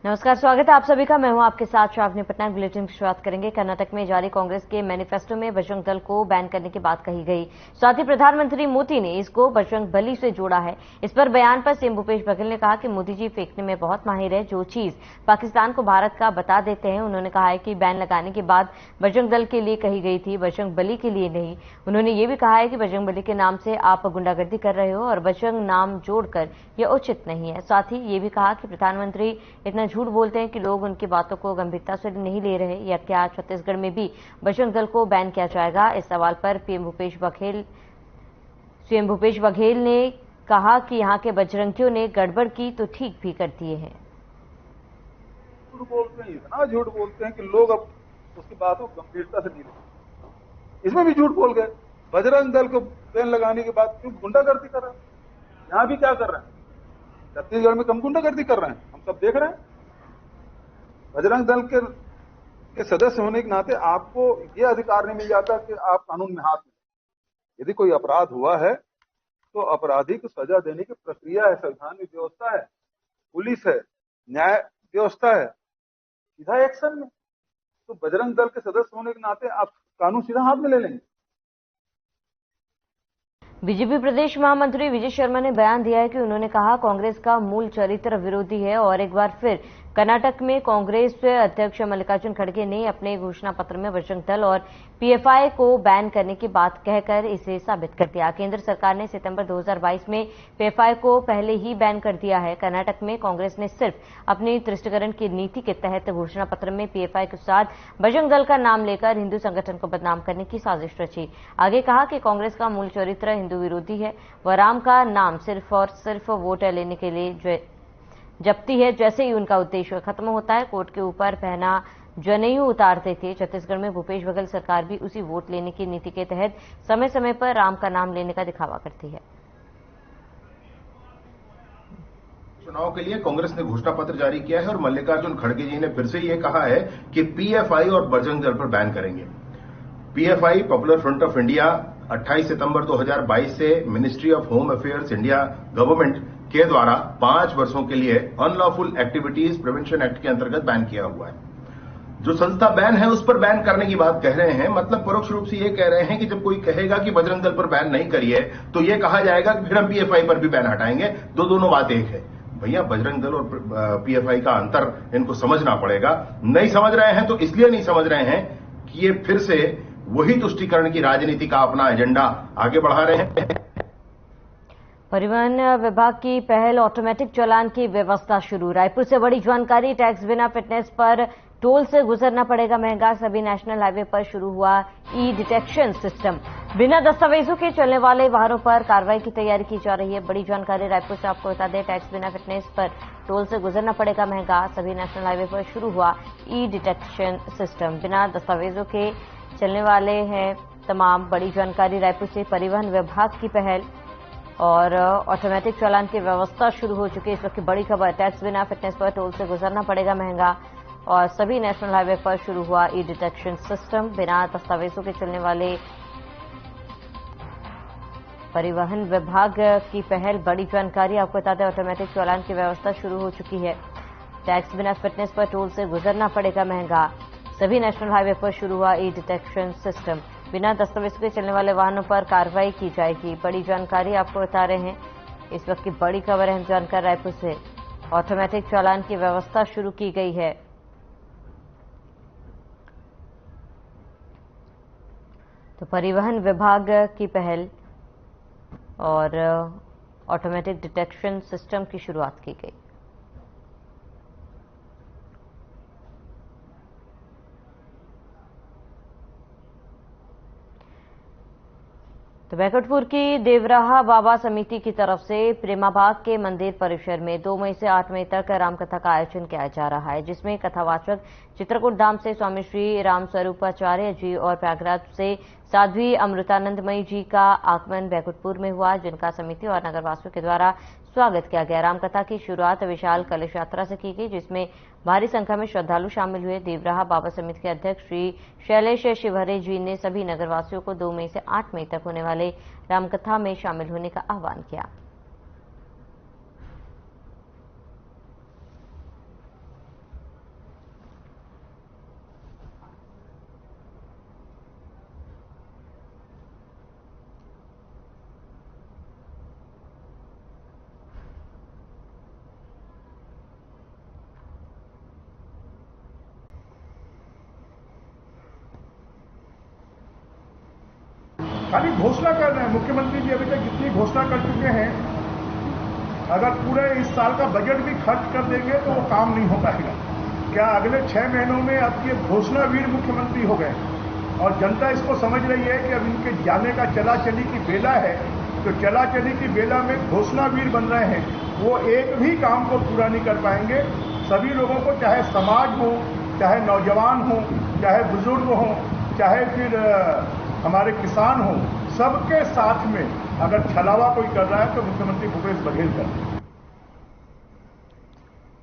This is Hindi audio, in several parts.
नमस्कार, स्वागत है आप सभी का। मैं हूं आपके साथ श्रावणी पटनायक। बुलेटिन की शुरुआत करेंगे। कर्नाटक में जारी कांग्रेस के मैनिफेस्टो में बजरंग दल को बैन करने की बात कही गई। साथ ही प्रधानमंत्री मोदी ने इसको बजरंग बली से जोड़ा है। इस पर बयान पर सीएम भूपेश बघेल ने कहा कि मोदी जी फेंकने में बहुत माहिर है। जो चीज पाकिस्तान को भारत का बता देते हैं। उन्होंने कहा है कि बैन लगाने की बात बजरंग दल के लिए कही गई थी, बजरंग बली के लिए नहीं। उन्होंने ये भी कहा है कि बजरंग बली के नाम से आप गुंडागर्दी कर रहे हो और बजरंग नाम जोड़कर यह उचित नहीं है। साथ ही ये भी कहा कि प्रधानमंत्री इतना झूठ बोलते हैं कि लोग उनकी बातों को गंभीरता से नहीं ले रहे। या क्या छत्तीसगढ़ में भी बजरंग दल को बैन किया जाएगा? इस सवाल पर सीएम भूपेश बघेल ने कहा कि यहाँ के बजरंगियों ने गड़बड़ की तो ठीक भी कर दिए हैं। झूठ बोलते हैं, इतना झूठ बोलते हैं कि लोग अब उसकी बातों को गंभीरता से नहीं लेते। इसमें भी झूठ बोल गए। बजरंग दल को बैन लगाने के बाद क्यों गुंडागर्दी कर रहे हैं? यहाँ भी क्या कर रहे हैं? छत्तीसगढ़ में कम गुंडागर्दी कर रहे हैं, हम सब देख रहे हैं। बजरंग दल के सदस्य होने के नाते आपको ये अधिकार नहीं मिल जाता कि आप कानून में हाथ में। यदि कोई अपराध हुआ है तो अपराधी को सजा देने की प्रक्रिया है, संवैधानिक व्यवस्था है, पुलिस है, न्याय व्यवस्था है, सीधा एक्शन में। तो बजरंग दल के सदस्य होने के नाते आप कानून सीधा हाथ में ले लेंगे। बीजेपी प्रदेश महामंत्री विजय शर्मा ने बयान दिया है कि उन्होंने कहा कांग्रेस का मूल चरित्र विरोधी है और एक बार फिर कर्नाटक में कांग्रेस अध्यक्ष मल्लिकार्जुन खड़गे ने अपने घोषणा पत्र में बजरंग दल और पीएफआई को बैन करने की बात कहकर इसे साबित कर दिया। केंद्र सरकार ने सितंबर 2022 में पीएफआई को पहले ही बैन कर दिया है। कर्नाटक में कांग्रेस ने सिर्फ अपनी तुष्टिकरण की नीति के तहत घोषणा पत्र में पीएफआई के साथ बजरंग दल का नाम लेकर हिंदू संगठन को बदनाम करने की साजिश रची। आगे कहा कि कांग्रेस का मूल चरित्र हिंदू विरोधी है। वह राम का नाम सिर्फ और सिर्फ वोट लेने के लिए जपती है। जैसे ही उनका उद्देश्य खत्म होता है, कोर्ट के ऊपर पहना जनेऊ उतारते थे। छत्तीसगढ़ में भूपेश बघेल सरकार भी उसी वोट लेने की नीति के तहत समय समय पर राम का नाम लेने का दिखावा करती है। चुनाव के लिए कांग्रेस ने घोषणा पत्र जारी किया है और मल्लिकार्जुन खड़गे जी ने फिर से यह कहा है कि पीएफआई और बजरंग दल पर बैन करेंगे। PFI popular front of India 28 सितंबर 2022 से ministry of home affairs India government के द्वारा 5 वर्षों के लिए अनलॉफुल एक्टिविटीज प्रिवेंशन एक्ट के अंतर्गत बैन किया हुआ है। जो संस्था बैन है उस पर बैन करने की बात कह रहे हैं, मतलब परोक्ष रूप से ये कह रहे हैं कि जब कोई कहेगा कि बजरंग दल पर बैन नहीं करिए तो ये कहा जाएगा कि फिर हम पीएफआई पर भी बैन हटाएंगे। दोनों बात एक है। भैया, बजरंग दल और पीएफआई का अंतर इनको समझना पड़ेगा। नहीं समझ रहे हैं तो इसलिए नहीं समझ रहे हैं कि ये फिर से वही तुष्टीकरण की राजनीति का अपना एजेंडा आगे बढ़ा रहे हैं। परिवहन विभाग की पहल ऑटोमेटिक चालान की व्यवस्था शुरू। रायपुर से बड़ी जानकारी। टैक्स बिना फिटनेस पर टोल से गुजरना पड़ेगा महंगा। सभी नेशनल हाईवे पर शुरू हुआ ई डिटेक्शन सिस्टम। बिना दस्तावेजों के चलने वाले वाहनों पर कार्रवाई की तैयारी की जा रही है। बड़ी जानकारी रायपुर से आपको बता दें, टैक्स बिना फिटनेस पर टोल से गुजरना पड़ेगा महंगा। सभी नेशनल हाईवे पर शुरू हुआ ई डिटेक्शन सिस्टम। बिना दस्तावेजों के चलने वाले हैं तमाम। बड़ी जानकारी रायपुर से। परिवहन विभाग की पहल और ऑटोमेटिक चालान की व्यवस्था शुरू हो चुकी है। इस वक्त की बड़ी खबर, टैक्स बिना फिटनेस पर टोल से गुजरना पड़ेगा महंगा और सभी नेशनल हाईवे पर शुरू हुआ ई डिटेक्शन सिस्टम। बिना दस्तावेजों के चलने वाले परिवहन विभाग की पहल। बड़ी जानकारी आपको बता दें, ऑटोमेटिक चालान की व्यवस्था शुरू हो चुकी है। टैक्स बिना फिटनेस पर टोल से गुजरना पड़ेगा महंगा। सभी नेशनल हाईवे पर शुरू हुआ ई डिटेक्शन सिस्टम। बिना दस्तावेजों के चलने वाले वाहनों पर कार्रवाई की जाएगी। बड़ी जानकारी आपको बता रहे हैं। इस वक्त की बड़ी खबर अहम जानकारी रायपुर से। ऑटोमेटिक चालान की व्यवस्था शुरू की गई है। तो परिवहन विभाग की पहल और ऑटोमेटिक डिटेक्शन सिस्टम की शुरुआत की गई। तो बैकुंठपुर की देवराहा बाबा समिति की तरफ से प्रेमाबाग के मंदिर परिसर में 2 मई से 8 मई तक रामकथा का आयोजन किया जा रहा है, जिसमें कथावाचक चित्रकूट धाम से स्वामी श्री राम स्वरूपाचार्य जी और प्रयागराज से साध्वी अमृतानंदमयी जी का आगमन बैकुंठपुर में हुआ, जिनका समिति और नगरवासियों के द्वारा स्वागत किया गया। रामकथा की शुरुआत विशाल कलश यात्रा से की गई, जिसमें भारी संख्या में श्रद्धालु शामिल हुए। देवराहा बाबा समिति के अध्यक्ष श्री शैलेश शिवहरे जी ने सभी नगरवासियों को 2 मई से 8 मई तक होने वाले रामकथा में शामिल होने का आह्वान किया। खाली घोषणा कर रहे हैं। मुख्यमंत्री जी अभी तक जितनी घोषणा कर चुके हैं, अगर पूरे इस साल का बजट भी खर्च कर देंगे तो वो काम नहीं हो पाएगा। क्या अगले 6 महीनों में अब ये घोषणावीर मुख्यमंत्री हो गए और जनता इसको समझ रही है कि अब इनके जाने का चला चली की बेला है, तो चला चली की बेला में घोषणावीर बन रहे हैं, वो एक भी काम को पूरा नहीं कर पाएंगे। सभी लोगों को, चाहे समाज हो, चाहे नौजवान हो, चाहे बुजुर्ग हो, चाहे फिर हमारे किसान हो, सबके साथ में अगर छलावा कोई कर रहा है तो मुख्यमंत्री भूपेश बघेल कर रहे हैं।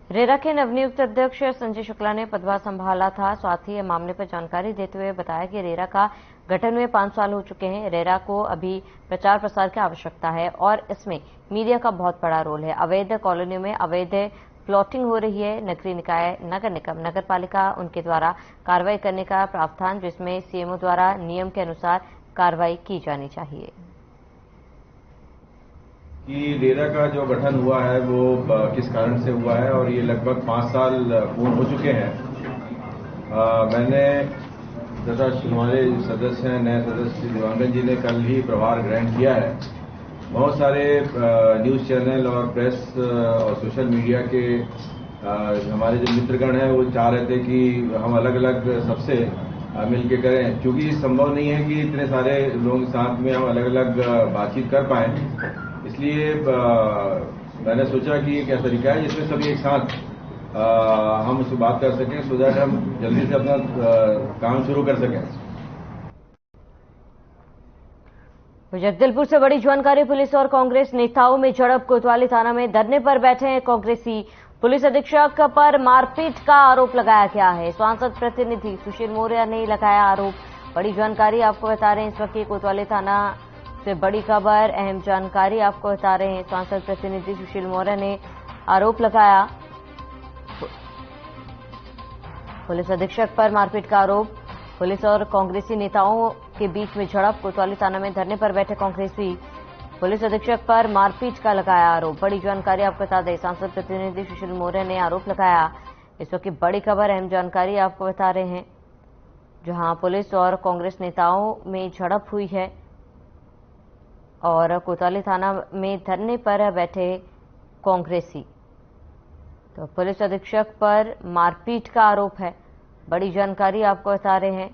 रेरा के नवनियुक्त अध्यक्ष संजय शुक्ला ने पदभार संभाला था। साथ ही मामले पर जानकारी देते हुए बताया कि रेरा का गठन हुए 5 साल हो चुके हैं। रेरा को अभी प्रचार प्रसार की आवश्यकता है और इसमें मीडिया का बहुत बड़ा रोल है। अवैध कॉलोनियों में अवैध प्लॉटिंग हो रही है। नगरीय निकाय, नगर निगम, नगर पालिका उनके द्वारा कार्रवाई करने का प्रावधान, जिसमें सीएमओ द्वारा नियम के अनुसार कार्रवाई की जानी चाहिए। कि रेरा का जो गठन हुआ है वो किस कारण से हुआ है और ये लगभग 5 साल पूर्ण हो चुके हैं। मैंने तथा हमारे सदस्य हैं, नए सदस्य दिवांगन जी ने कल ही प्रभार ग्रहण किया है। बहुत सारे न्यूज़ चैनल और प्रेस और सोशल मीडिया के हमारे जो मित्रगण हैं वो चाह रहे थे कि हम अलग अलग सबसे मिलके करें, क्योंकि संभव नहीं है कि इतने सारे लोग साथ में हम अलग अलग बातचीत कर पाएं। इसलिए मैंने सोचा कि एक ऐसा तरीका है जिसमें सभी एक साथ हम उससे बात कर सकें, सो दैट हम जल्दी से अपना काम शुरू कर सकें। जगदलपुर से बड़ी जानकारी। पुलिस और कांग्रेस नेताओं में झड़प। कोतवाली थाना में धरने पर बैठे हैं कांग्रेसी। पुलिस अधीक्षक पर मारपीट का आरोप लगाया गया है। सांसद प्रतिनिधि सुशील मौर्य ने लगाया आरोप। बड़ी जानकारी आपको बता रहे हैं इस वक्त कोतवाली थाना से बड़ी खबर, अहम जानकारी आपको बता रहे हैं। सांसद प्रतिनिधि सुशील मौर्य ने आरोप लगाया। पुलिस अधीक्षक पर मारपीट का आरोप। पुलिस और कांग्रेसी नेताओं के बीच में झड़प। कोतवाली थाना में धरने पर बैठे कांग्रेसी। पुलिस अधीक्षक पर मारपीट का लगाया आरोप। बड़ी जानकारी आपको बता दें, सांसद प्रतिनिधि सुशील मौर्य ने आरोप लगाया। इस वक्त की बड़ी खबर, अहम जानकारी आपको बता रहे हैं, जहां पुलिस और कांग्रेस नेताओं में झड़प हुई है और कोतवाली थाना में धरने पर बैठे कांग्रेसी। तो पुलिस अधीक्षक पर मारपीट का आरोप है। बड़ी जानकारी आपको बता रहे हैं,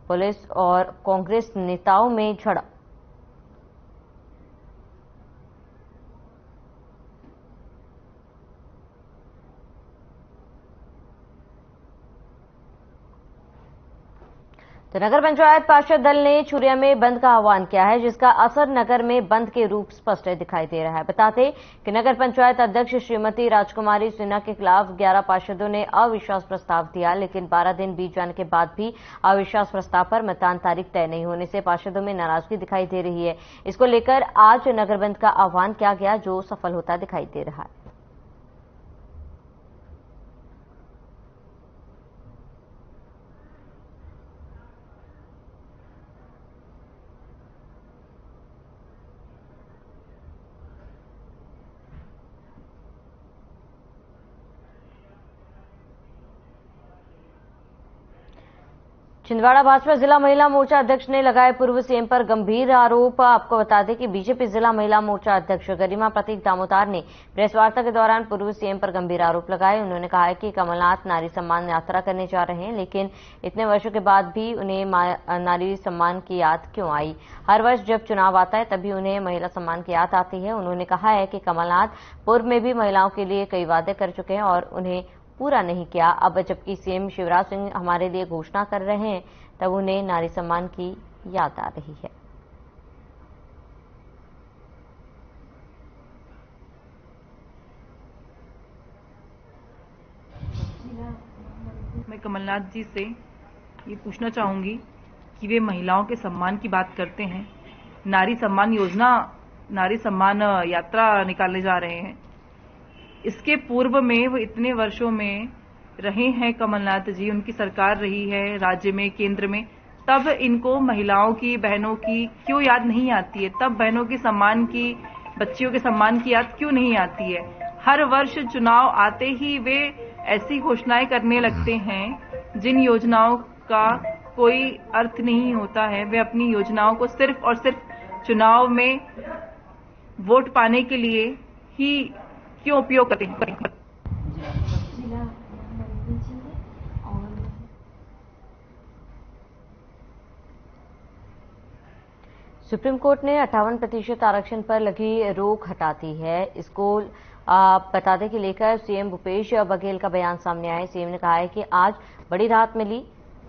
पुलिस और कांग्रेस नेताओं में झड़प। तो नगर पंचायत पार्षद दल ने चुरिया में बंद का आह्वान किया है, जिसका असर नगर में बंद के रूप स्पष्ट दिखाई दे रहा है। बताते कि नगर पंचायत अध्यक्ष श्रीमती राजकुमारी सिन्हा के खिलाफ 11 पार्षदों ने अविश्वास प्रस्ताव दिया, लेकिन 12 दिन बीत जाने के बाद भी अविश्वास प्रस्ताव पर मतदान तारीख तय नहीं होने से पार्षदों में नाराजगी दिखाई दे रही है। इसको लेकर आज नगर बंद का आह्वान किया गया, जो सफल होता दिखाई दे रहा है। छिंदवाड़ा भाजपा जिला महिला मोर्चा अध्यक्ष ने लगाए पूर्व सीएम पर गंभीर आरोप। आपको बता दें कि बीजेपी जिला महिला मोर्चा अध्यक्ष गरिमा प्रतीक दामोदर ने प्रेस वार्ता के दौरान पूर्व सीएम पर गंभीर आरोप लगाए। उन्होंने कहा है कि कमलनाथ नारी सम्मान यात्रा करने जा रहे हैं, लेकिन इतने वर्षों के बाद भी उन्हें नारी सम्मान की याद क्यों आई। हर वर्ष जब चुनाव आता है तभी उन्हें महिला सम्मान की याद आती है। उन्होंने कहा है कि कमलनाथ पूर्व में भी महिलाओं के लिए कई वादे कर चुके हैं और उन्हें पूरा नहीं किया। अब जबकि सीएम शिवराज सिंह हमारे लिए घोषणा कर रहे हैं, तब उन्हें नारी सम्मान की याद आ रही है। मैं कमलनाथ जी से ये पूछना चाहूंगी कि वे महिलाओं के सम्मान की बात करते हैं, नारी सम्मान योजना, नारी सम्मान यात्रा निकालने जा रहे हैं। इसके पूर्व में वो इतने वर्षों में रहे हैं कमलनाथ जी, उनकी सरकार रही है राज्य में, केंद्र में, तब इनको महिलाओं की, बहनों की क्यों याद नहीं आती है? तब बहनों के सम्मान की, बच्चियों के सम्मान की याद क्यों नहीं आती है? हर वर्ष चुनाव आते ही वे ऐसी घोषणाएं करने लगते हैं जिन योजनाओं का कोई अर्थ नहीं होता है। वे अपनी योजनाओं को सिर्फ और सिर्फ चुनाव में वोट पाने के लिए ही क्यों उपयोग करते हैं। सुप्रीम कोर्ट ने 58% आरक्षण पर लगी रोक हटा दी है। इसको बता दें कि लेकर सीएम भूपेश बघेल का बयान सामने आया। सीएम ने कहा है कि आज बड़ी राहत मिली।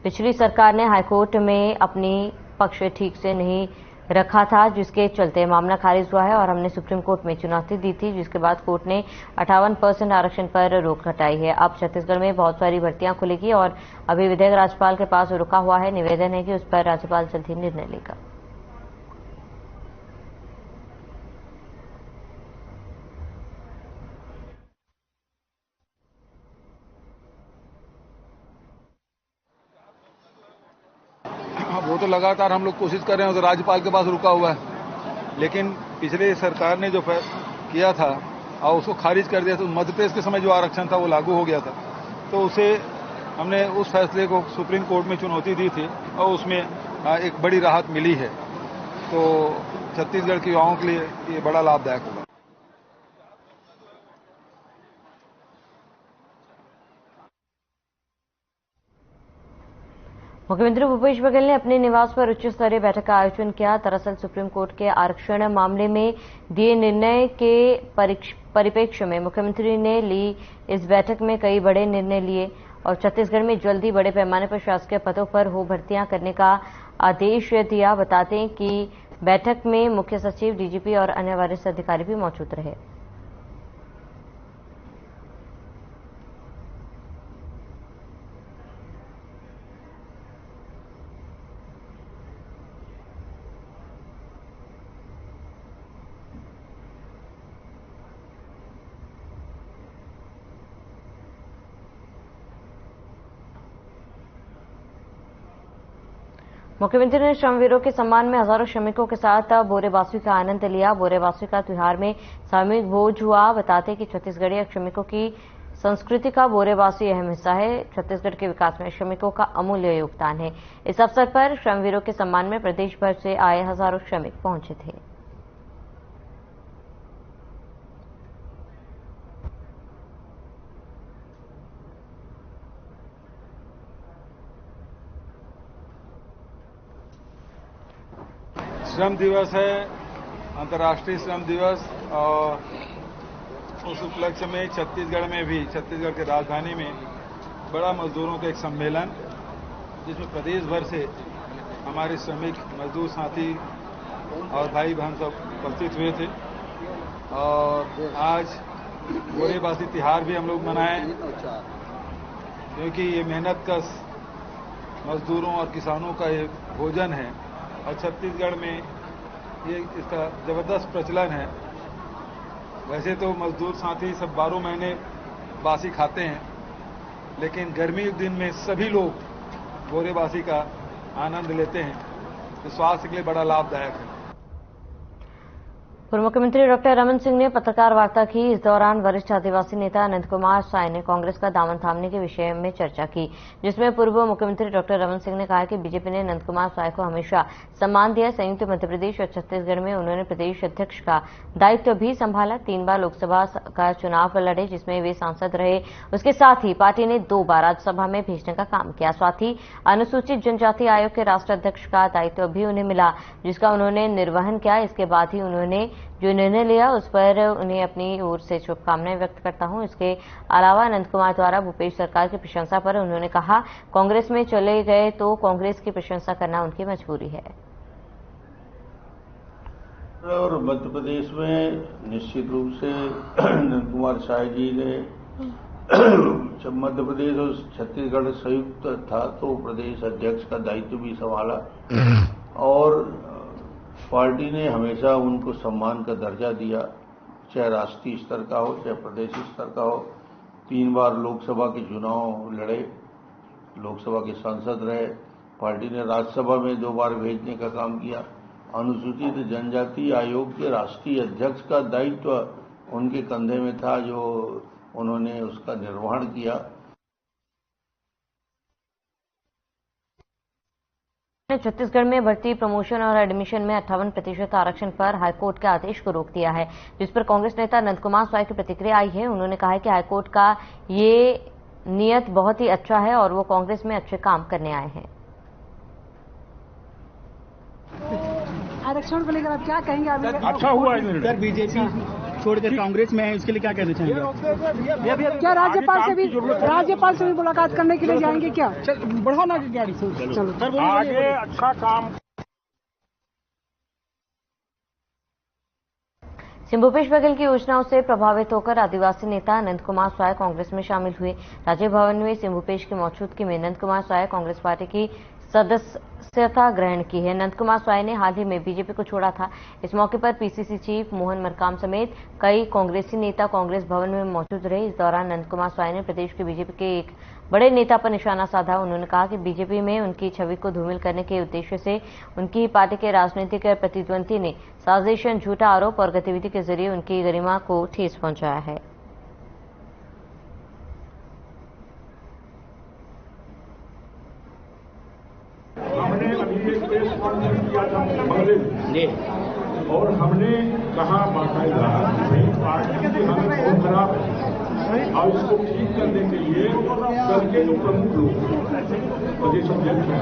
पिछली सरकार ने हाईकोर्ट में अपनी पक्ष ठीक से नहीं रखा था, जिसके चलते मामला खारिज हुआ है और हमने सुप्रीम कोर्ट में चुनौती दी थी, जिसके बाद कोर्ट ने 58% आरक्षण पर रोक हटाई है। अब छत्तीसगढ़ में बहुत सारी भर्तियां खुलेगी और अभी विधेयक राज्यपाल के पास रुका हुआ है। निवेदन है कि उस पर राज्यपाल जल्द ही निर्णय लेगा। वो तो लगातार हम लोग कोशिश कर रहे हैं, तो राज्यपाल के पास रुका हुआ है, लेकिन पिछले सरकार ने जो किया था और उसको खारिज कर दिया, तो मध्य प्रदेश के समय जो आरक्षण था वो लागू हो गया था, तो उसे हमने उस फैसले को सुप्रीम कोर्ट में चुनौती दी थी और उसमें एक बड़ी राहत मिली है। तो छत्तीसगढ़ के युवाओं के लिए ये बड़ा लाभदायक होगा। मुख्यमंत्री भूपेश बघेल ने अपने निवास पर उच्च स्तरीय बैठक का आयोजन किया। दरअसल सुप्रीम कोर्ट के आरक्षण मामले में दिए निर्णय के परिप्रेक्ष्य में मुख्यमंत्री ने ली इस बैठक में कई बड़े निर्णय लिए और छत्तीसगढ़ में जल्द ही बड़े पैमाने पर शासकीय पदों पर हो भर्तियां करने का आदेश दिया। बता दें कि बैठक में मुख्य सचिव, डीजीपी और अन्य वरिष्ठ अधिकारी भी मौजूद रहे। मुख्यमंत्री ने श्रमवीरों के सम्मान में हजारों श्रमिकों के साथ बोरेबासी का आनंद लिया। बोरेबासी का त्योहार में सामूहिक भोज हुआ। बताते कि छत्तीसगढ़ी श्रमिकों की संस्कृति का बोरेबासी अहम हिस्सा है। छत्तीसगढ़ के विकास में श्रमिकों का अमूल्य योगदान है। इस अवसर पर श्रमवीरों के सम्मान में प्रदेश भर से आए हजारों श्रमिक पहुंचे थे। श्रम दिवस है, अंतर्राष्ट्रीय श्रम दिवस, और उस उपलक्ष्य में छत्तीसगढ़ में भी, छत्तीसगढ़ की राजधानी में बड़ा मजदूरों का एक सम्मेलन, जिसमें प्रदेश भर से हमारे श्रमिक मजदूर साथी और भाई बहन सब उपस्थित हुए थे। और आज बोरेबासी तिहार भी हम लोग मनाएं, क्योंकि ये मेहनत कश मजदूरों और किसानों का ये भोजन है और छत्तीसगढ़ में ये इसका जबरदस्त प्रचलन है। वैसे तो मजदूर साथी सब 12 महीने बासी खाते हैं, लेकिन गर्मी के दिन में सभी लोग बोरेबासी का आनंद लेते हैं, तो स्वास्थ्य के लिए बड़ा लाभदायक है। पूर्व मुख्यमंत्री डॉक्टर रमन सिंह ने पत्रकार वार्ता की। इस दौरान वरिष्ठ आदिवासी नेता नंद कुमार साय ने कांग्रेस का दामन थामने के विषय में चर्चा की, जिसमें पूर्व मुख्यमंत्री डॉक्टर रमन सिंह ने कहा कि बीजेपी ने नंद कुमार साय को हमेशा सम्मान दिया। संयुक्त मध्य प्रदेश और छत्तीसगढ़ में उन्होंने प्रदेश अध्यक्ष का दायित्व भी संभाला। 3 बार लोकसभा का चुनाव लड़े, जिसमें वे सांसद रहे। उसके साथ ही पार्टी ने 2 बार राज्यसभा में भेजने का काम किया। साथ ही अनुसूचित जनजाति आयोग के राष्ट्र अध्यक्ष का दायित्व भी उन्हें मिला, जिसका उन्होंने निर्वहन किया। इसके बाद ही उन्होंने जो निर्णय लिया उस पर उन्हें अपनी ओर से शुभकामनाएं व्यक्त करता हूं। इसके अलावा नंद कुमार द्वारा भूपेश सरकार की प्रशंसा पर उन्होंने कहा, कांग्रेस में चले गए तो कांग्रेस की प्रशंसा करना उनकी मजबूरी है। और मध्य प्रदेश में निश्चित रूप से नंद कुमार साय जी ने जब मध्य प्रदेश और छत्तीसगढ़ संयुक्त था तो प्रदेश अध्यक्ष का दायित्व भी संभाला और पार्टी ने हमेशा उनको सम्मान का दर्जा दिया, चाहे राष्ट्रीय स्तर का हो चाहे प्रदेश स्तर का हो। 3 बार लोकसभा के चुनाव लड़े, लोकसभा के सांसद रहे। पार्टी ने राज्यसभा में 2 बार भेजने का काम किया। अनुसूचित जनजाति आयोग के राष्ट्रीय अध्यक्ष का दायित्व उनके कंधे में था, जो उन्होंने उसका निर्वहन किया। छत्तीसगढ़ में भर्ती, प्रमोशन और एडमिशन में 58% आरक्षण पर हाईकोर्ट के आदेश को रोक दिया है, जिस पर कांग्रेस नेता नंद कुमार स्वाई की प्रतिक्रिया आई है। उन्होंने कहा है कि हाईकोर्ट का ये नियत बहुत ही अच्छा है और वो कांग्रेस में अच्छे काम करने आए हैं। आरक्षण को लेकर आप क्या कहेंगे? अच्छा हुआ है सर, बीजेपी छोड़कर कांग्रेस में है, उसके लिए क्या कहना चाहेंगे? क्या राज्यपाल से भी मुलाकात करने के लिए जाएंगे क्या? बढ़ाओ ना गाड़ी से, चलो आगे अच्छा काम। सिंह-भूपेश बघेल की योजनाओं से प्रभावित होकर आदिवासी नेता नंद कुमार स्वाई कांग्रेस में शामिल हुए। राज्य भवन में सिंह-भूपेश की मौजूदगी में नंद कुमार स्वाई कांग्रेस पार्टी की सदस्यता ग्रहण की है। नंद कुमार स्वाई ने हाल ही में बीजेपी को छोड़ा था। इस मौके पर पीसीसी चीफ मोहन मरकाम समेत कई कांग्रेसी नेता कांग्रेस भवन में मौजूद रहे। इस दौरान नंद कुमार स्वाई ने प्रदेश के बीजेपी के एक बड़े नेता पर निशाना साधा। उन्होंने कहा कि बीजेपी में उनकी छवि को धूमिल करने के उद्देश्य से उनकी ही पार्टी के राजनीतिक प्रतिद्वंदी ने साजिशन, झूठा आरोप और गतिविधि के जरिए उनकी गरिमा को ठेस पहुंचाया है। हमने अभी एक प्रेस कॉन्फ्रेंस किया था मंगले में और हमने कहा बाकायदा पार्टी की हालत बहुत खराब है और इसको ठीक करने के लिए कल के जो प्रमुख लोग प्रदेश अध्यक्ष हैं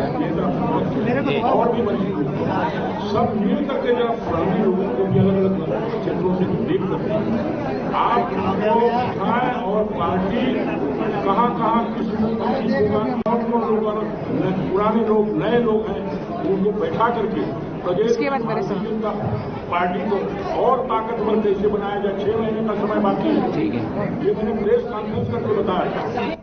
और भी मंत्री लोग सब मिल करके जब पुराने लोगों को भी अलग अलग क्षेत्रों से देख सकते हैं, आप दिखाएं और पार्टी कहाँ कहाँ किस कौन लोग पुराने लोग नए लोग हैं उनको बैठा करके प्रदेश का पार्टी को और ताकतवर कैसे बनाया जाए। 6 महीने का समय बाकी है, ठीक है, ये मैंने प्रेस कॉन्फ्रेंस करके बताया।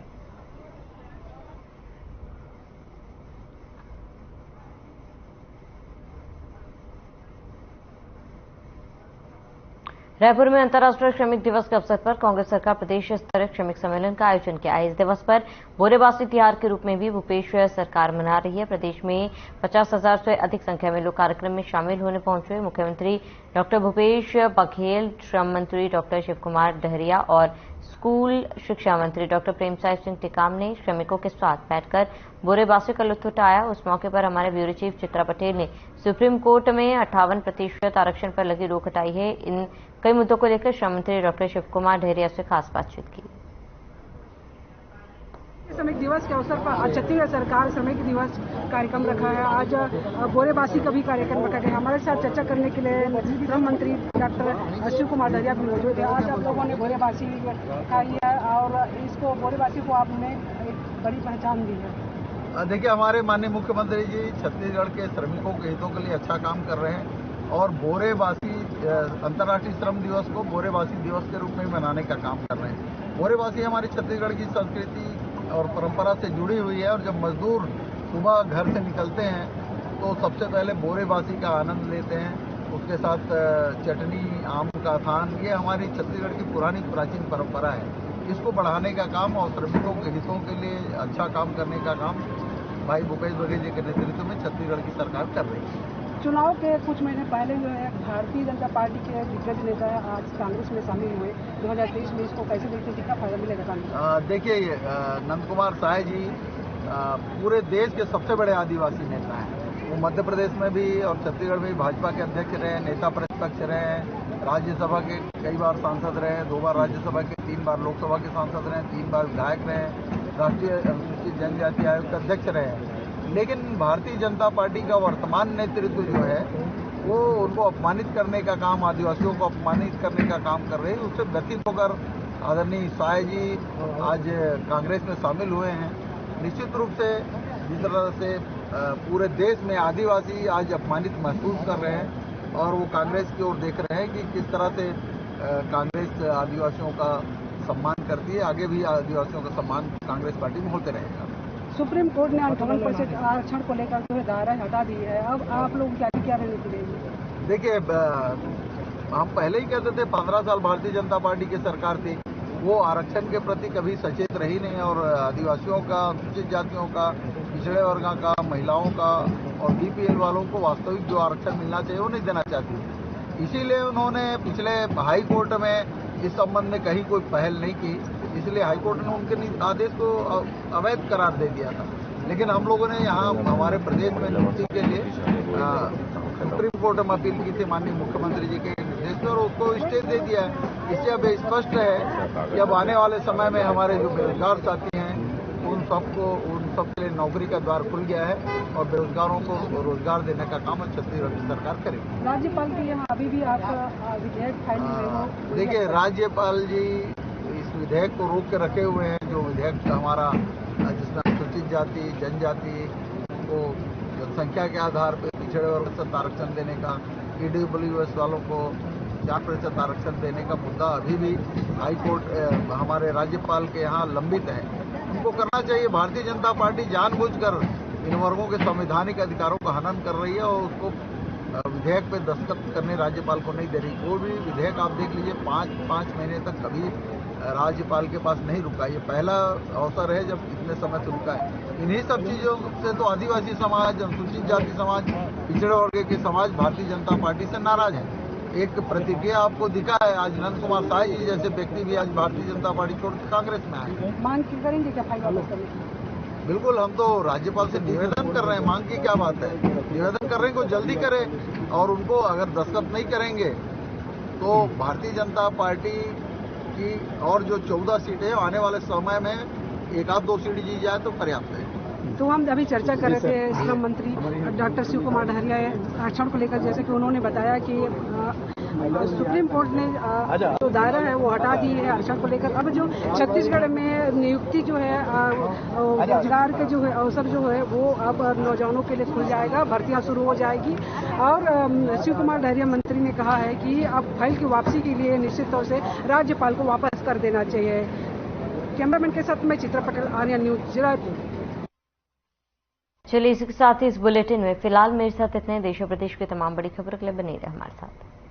रायपुर में अंतर्राष्ट्रीय श्रमिक दिवस के अवसर पर कांग्रेस सरकार प्रदेश स्तरीय श्रमिक सम्मेलन का आयोजन किया है। इस दिवस पर बोरेबासी तिहार के रूप में भी भूपेश सरकार मना रही है। प्रदेश में 50,000 से अधिक संख्या में लोग कार्यक्रम में शामिल होने पहुंचे। मुख्यमंत्री डॉक्टर भूपेश बघेल, श्रम मंत्री डॉक्टर शिवकुमार डहरिया और स्कूल शिक्षा मंत्री डॉक्टर प्रेमसाय सिंह टिकाम ने श्रमिकों के साथ बैठकर बोरेबासी का लुत्फ उठाया। उस मौके पर हमारे ब्यूरो चीफ चित्रा पटेल ने सुप्रीम कोर्ट में 58% आरक्षण पर लगी रोक हटाई है। इन कई मुद्दों को लेकर श्रम मंत्री डॉक्टर शिवकुमार डहरिया से खास बातचीत की। श्रमिक दिवस के अवसर पर आज छत्तीसगढ़ सरकार श्रमिक दिवस कार्यक्रम रखा है। आज बोरेबासी का भी कार्यक्रम रखा गया। हमारे साथ चर्चा करने के लिए श्रम मंत्री डॉक्टर शिवकुमार डहरिया भी मौजूद है। आज आप लोगों ने बोरेबासी का लिया और इसको बोरेबासी को आपने एक बड़ी पहचान दी है। देखिए, हमारे माननीय मुख्यमंत्री जी छत्तीसगढ़ के श्रमिकों के हितों के लिए अच्छा काम कर रहे हैं और बोरेबासी अंतर्राष्ट्रीय श्रम दिवस को बोरेबासी दिवस के रूप में मनाने का काम कर रहे हैं। बोरेबासी हमारी छत्तीसगढ़ की संस्कृति और परंपरा से जुड़ी हुई है और जब मजदूर सुबह घर से निकलते हैं तो सबसे पहले बोरेबासी का आनंद लेते हैं। उसके साथ चटनी, आम का थान, ये हमारी छत्तीसगढ़ की पुरानी प्राचीन परंपरा है। इसको बढ़ाने का काम और श्रमिकों के हितों के लिए अच्छा काम करने का काम भाई भूपेश बघेल जी के नेतृत्व में छत्तीसगढ़ की सरकार कर रही है। चुनाव के कुछ महीने पहले जो है भारतीय जनता पार्टी के दिग्गज नेता आज कांग्रेस में शामिल हुए। 2023 में इसको कैसे देखते हैं, कितना फायदा मिलेगा? देखिए, नंद कुमार स्वाई जी पूरे देश के सबसे बड़े आदिवासी नेता हैं। वो मध्य प्रदेश में भी और छत्तीसगढ़ में भी भाजपा के अध्यक्ष रहे, नेता प्रतिपक्ष रहे, राज्यसभा के कई बार सांसद रहे, 2 बार राज्यसभा के, 3 बार लोकसभा के सांसद रहे, 3 बार विधायक रहे, राष्ट्रीय अनुसूचित जनजाति आयोग के अध्यक्ष रहे। लेकिन भारतीय जनता पार्टी का वर्तमान नेतृत्व जो है वो उनको अपमानित करने का काम, आदिवासियों को अपमानित करने का काम कर रहे हैं। उससे व्यथित होकर आदरणीय स्वाई जी आज कांग्रेस में शामिल हुए हैं। निश्चित रूप से जिस तरह से पूरे देश में आदिवासी आज अपमानित महसूस कर रहे हैं और वो कांग्रेस की ओर देख रहे हैं कि किस तरह से कांग्रेस आदिवासियों का सम्मान करती है। आगे भी आदिवासियों का सम्मान कांग्रेस पार्टी में होते रहेगा। सुप्रीम कोर्ट ने 58% आरक्षण को लेकर जो है दायरा हटा दी है। अब आप लोग क्या रणनीति देंगे? देखिए, हम पहले ही कहते थे 15 साल भारतीय जनता पार्टी की सरकार थी, वो आरक्षण के प्रति कभी सचेत रही नहीं और आदिवासियों का, अनुसूचित जातियों का, पिछड़े वर्गों का, महिलाओं का और बीपीएल वालों को वास्तविक जो आरक्षण मिलना चाहिए वो नहीं देना चाहती। इसीलिए उन्होंने पिछले हाई कोर्ट में इस संबंध में कहीं कोई पहल नहीं की। इसलिए हाईकोर्ट ने उनके आदेश को अवैध करार दे दिया था। लेकिन हम लोगों ने यहाँ हमारे प्रदेश में नियुक्ति के लिए सुप्रीम कोर्ट में अपील की थी माननीय मुख्यमंत्री जी के निर्देश पर, और उसको स्टे दे दिया है। इससे अब स्पष्ट है कि अब आने वाले समय में हमारे जो बेरोजगार साथी हैं उन सबके लिए नौकरी का द्वार खुल गया है और बेरोजगारों को रोजगार देने का काम छत्तीसगढ़ की सरकार करेगी। राज्यपाल के यहाँ अभी भी आप विधेयक फाइल हुए हो? देखिए, राज्यपाल जी इस विधेयक को रोक के रखे हुए हैं, जो विधेयक हमारा जिसमें अनुसूचित जाति जनजाति को जनसंख्या के आधार पर पिछड़े वर्ग से आरक्षण देने का, EWS वालों को 4% आरक्षण देने का मुद्दा अभी भी हाईकोर्ट हमारे राज्यपाल के यहाँ लंबित है। उनको करना चाहिए। भारतीय जनता पार्टी जानबूझकर इन वर्गों के संवैधानिक अधिकारों का हनन कर रही है और उसको विधेयक पे दस्तखत करने राज्यपाल को नहीं दे रही। कोई भी विधेयक आप देख लीजिए 5 महीने तक कभी राज्यपाल के पास नहीं रुका। ये पहला अवसर है जब इतने समय से रुका है। इन्हीं सब चीजों से तो आदिवासी समाज, अनुसूचित जाति समाज, पिछड़े वर्ग के समाज भारतीय जनता पार्टी से नाराज है। एक प्रतिक्रिया आपको दिखा है, आज नंद कुमार साय जी जैसे व्यक्ति भी आज भारतीय जनता पार्टी छोड़ कांग्रेस में आए। मांग करेंगे क्या फाइल वापस करने? बिल्कुल, हम तो राज्यपाल से निवेदन कर रहे हैं। मांग की क्या बात है, निवेदन कर रहे हैं को जल्दी करें, और उनको अगर दस्तखत नहीं करेंगे तो भारतीय जनता पार्टी की और जो 14 सीटें आने वाले समय में 1-2 सीट जीत जाए तो पर्याप्त है। तो हम अभी चर्चा कर रहे थे श्रम मंत्री डॉक्टर शिव कुमार डहरिया आरक्षण को लेकर, जैसे कि उन्होंने बताया कि सुप्रीम कोर्ट ने जो दायरा है वो हटा दी है आरक्षण को लेकर। अब जो छत्तीसगढ़ में नियुक्ति जो है रोजगार के जो है अवसर जो है वो अब नौजवानों के लिए खुल जाएगा, भर्तियां शुरू हो जाएगी। और शिव कुमार डहरिया मंत्री ने कहा है कि अब फाइल की वापसी के लिए निश्चित तौर से राज्यपाल को वापस कर देना चाहिए। कैमरामैन के साथ मैं चित्रा पटेल, आर्या न्यूज, जयपुर। चलिए, इसके साथ ही इस बुलेटिन में फिलहाल मेरे साथ इतने। देश और प्रदेश की तमाम बड़ी खबरों के लिए बने रहे हमारे साथ।